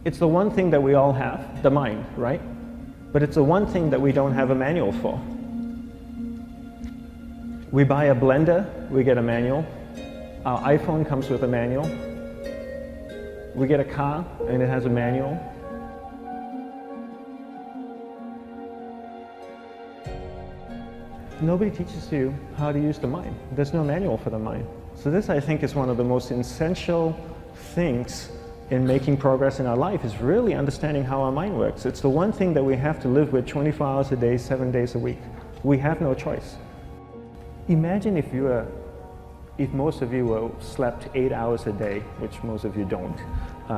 It's the one thing that we all have, the mind, right? But it's the one thing that we don't have a manual for. We buy a blender, we get a manual. Our iPhone comes with a manual. We get a car and it has a manual. Nobody teaches you how to use the mind. There's no manual for the mind. So this, I think, is one of the most essential things in making progress in our life, is really understanding how our mind works. It's the one thing that we have to live with 24 hours a day, 7 days a week. We have no choice. Imagine if most of you slept 8 hours a day, which most of you don't.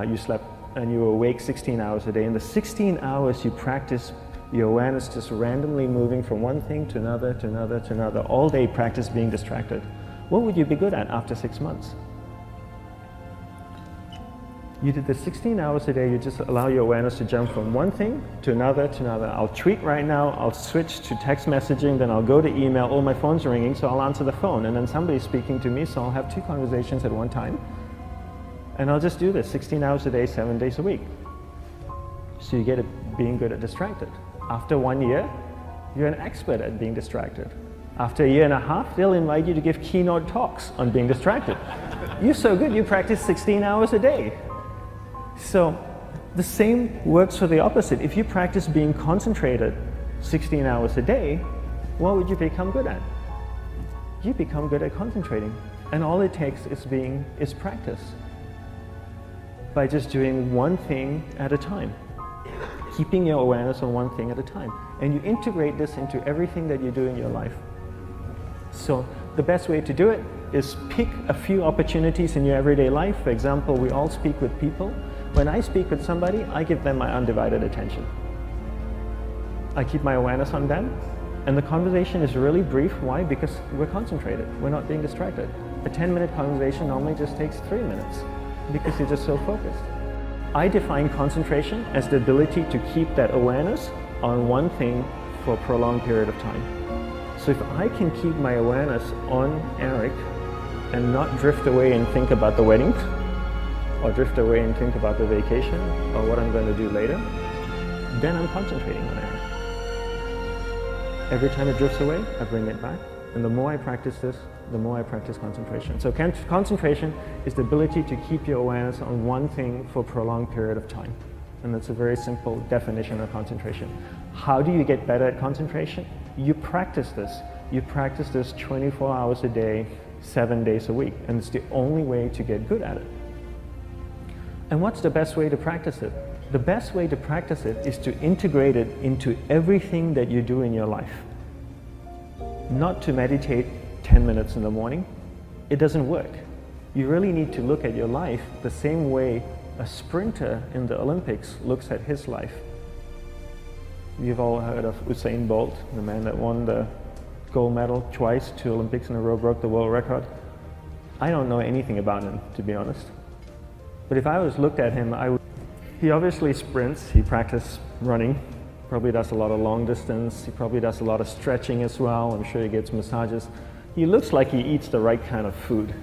You slept and you were awake 16 hours a day. In the 16 hours you practice your awareness just randomly moving from one thing to another, to another, to another. All day practice being distracted. What would you be good at after 6 months? You did the 16 hours a day, you just allow your awareness to jump from one thing to another, to another. I'll tweet right now, I'll switch to text messaging, then I'll go to email. Oh, my phone's ringing, so I'll answer the phone. And then somebody's speaking to me, so I'll have 2 conversations at one time. And I'll just do this 16 hours a day, 7 days a week. So you get it being good at distracted. After 1 year, you're an expert at being distracted. After a year and a half, they'll invite you to give keynote talks on being distracted. You're so good, you practice 16 hours a day. So the same works for the opposite. If you practice being concentrated 16 hours a day, what would you become good at? You become good at concentrating. And all it takes is practice. By just doing one thing at a time. Keeping your awareness on one thing at a time. And you integrate this into everything that you do in your life. So the best way to do it is pick a few opportunities in your everyday life. For example, we all speak with people. When I speak with somebody, I give them my undivided attention. I keep my awareness on them, and the conversation is really brief. Why? Because we're concentrated. We're not being distracted. A 10-minute conversation normally just takes 3 minutes because you're just so focused. I define concentration as the ability to keep that awareness on one thing for a prolonged period of time. So if I can keep my awareness on Eric and not drift away and think about the wedding, or drift away and think about the vacation, or what I'm going to do later, then I'm concentrating on Eric. Every time it drifts away, I bring it back. And the more I practice this, the more I practice concentration. So concentration is the ability to keep your awareness on one thing for a prolonged period of time. And that's a very simple definition of concentration. How do you get better at concentration? You practice this. You practice this 24 hours a day, 7 days a week. And it's the only way to get good at it. And what's the best way to practice it? The best way to practice it is to integrate it into everything that you do in your life. Not to meditate 10 minutes in the morning. It doesn't work. You really need to look at your life the same way a sprinter in the Olympics looks at his life. You've all heard of Usain Bolt, the man that won the gold medal twice, 2 Olympics in a row, broke the world record. I don't know anything about him, to be honest. But if I was looked at him, he obviously sprints, he practices running, probably does a lot of long distance, he probably does a lot of stretching as well, I'm sure he gets massages. He looks like he eats the right kind of food.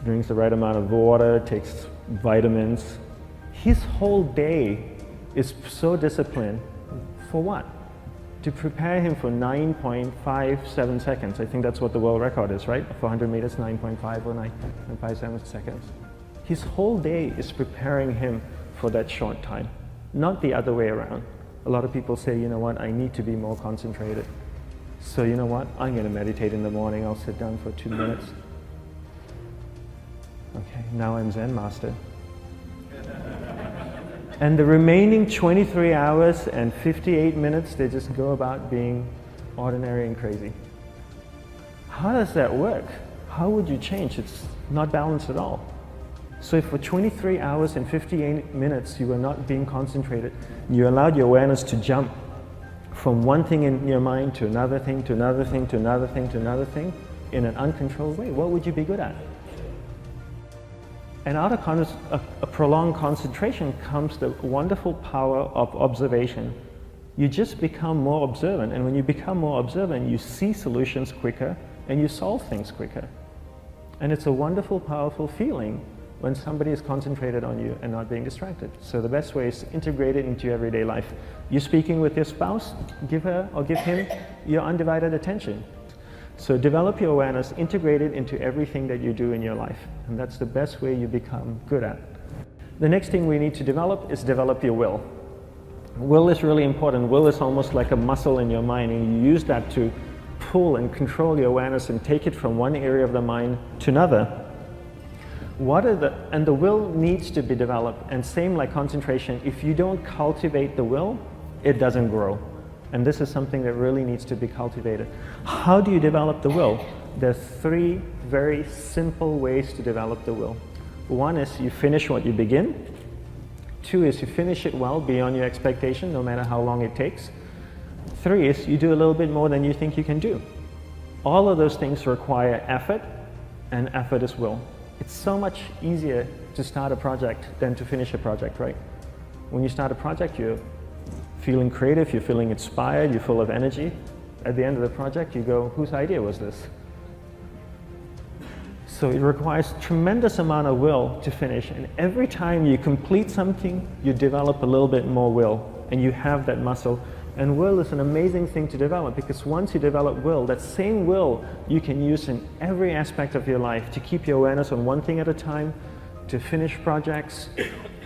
Drinks the right amount of water, takes vitamins. His whole day is so disciplined. For what? To prepare him for 9.57 seconds. I think that's what the world record is, right? For 100 meters, 9.5 or 9.57 seconds. His whole day is preparing him for that short time, not the other way around. A lot of people say, you know what, I need to be more concentrated. So you know what, I'm going to meditate in the morning, I'll sit down for 2 minutes. Okay, now I'm Zen master. And the remaining 23 hours and 58 minutes, they just go about being ordinary and crazy. How does that work? How would you change? It's not balanced at all. So if for 23 hours and 58 minutes you were not being concentrated, you allowed your awareness to jump from one thing in your mind to another thing, to another thing, to another thing, to another thing, in an uncontrolled way, what would you be good at? And out of a prolonged concentration comes the wonderful power of observation. You just become more observant, and when you become more observant, you see solutions quicker and you solve things quicker. And it's a wonderful, powerful feeling when somebody is concentrated on you and not being distracted. So the best way is to integrate it into your everyday life. You're speaking with your spouse, give her or give him your undivided attention. So develop your awareness, integrate it into everything that you do in your life. And that's the best way you become good at. The next thing we need to develop is develop your will. Will is really important. Will is almost like a muscle in your mind, and you use that to pull and control your awareness and take it from one area of the mind to another. And the will needs to be developed, and same like concentration, if you don't cultivate the will, it doesn't grow. And this is something that really needs to be cultivated. How do you develop the will? There's 3 very simple ways to develop the will. 1 is you finish what you begin. 2 is you finish it well beyond your expectation, no matter how long it takes. 3 is you do a little bit more than you think you can do. All of those things require effort, and effort is will. It's so much easier to start a project than to finish a project, right? When you start a project, you're feeling creative, you're feeling inspired, you're full of energy. At the end of the project, you go, whose idea was this? So it requires tremendous amount of will to finish, and every time you complete something, you develop a little bit more will, and you have that muscle. And will is an amazing thing to develop, because once you develop will, that same will you can use in every aspect of your life to keep your awareness on one thing at a time, to finish projects,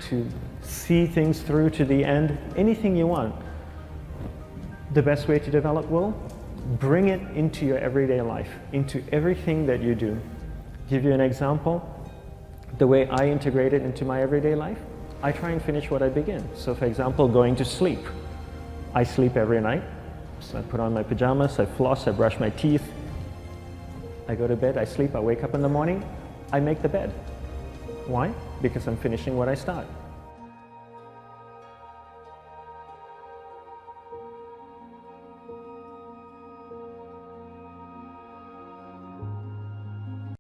to see things through to the end, anything you want. The best way to develop will? Bring it into your everyday life, into everything that you do. Give you an example. The way I integrate it into my everyday life, I try and finish what I begin. So for example, going to sleep. I sleep every night, so I put on my pajamas, I floss, I brush my teeth, I go to bed, I sleep, I wake up in the morning, I make the bed. Why? Because I'm finishing what I start.